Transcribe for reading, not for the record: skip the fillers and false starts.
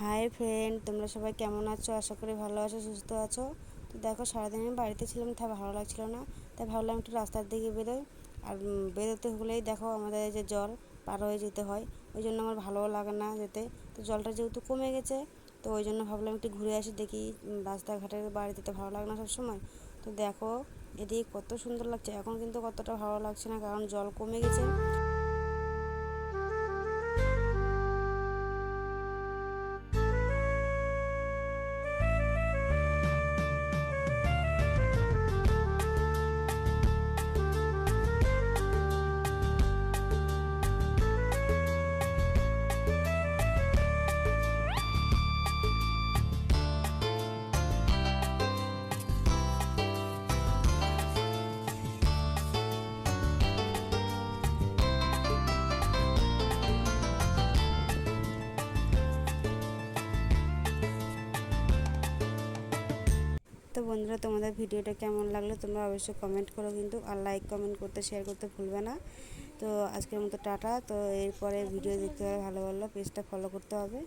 Hi friend, তোমরা সবাই কেমন আছো? আশা করি ভালো আছো, সুস্থ আছো। তো দেখো, সারাদিন আমি বাড়িতে ছিলাম, তাই ভালো লাগছিল না, তাই ভাবলাম একটু রাস্তার দিকে বেরোই। আর বেরোতে হলেই দেখো আমাদের যে জল পার হয়ে যেতে হয়, ওই জন্য আমার ভালোও লাগে না যেতে। তো জলটা যেহেতু কমে গেছে, তো ওই জন্য ভাবলাম একটু ঘুরে আসি, দেখি রাস্তাঘাটের বাড়িতে তো ভালো লাগে না সবসময়। তো দেখো এদিকে কত সুন্দর লাগছে, এখন কিন্তু কতটা ভালো লাগছে না, কারণ জল কমে গেছে। তো বন্ধুরা, তোমাদের ভিডিওটা কেমন লাগলো তোমরা অবশ্যই কমেন্ট করো কিন্তু, আর লাইক কমেন্ট করতে শেয়ার করতে ভুলবে না। তো আজকের মতো টাটা। তো এরপরে ভিডিও দেখতে হবে ভালো ভালো, পেজটা ফলো করতে হবে।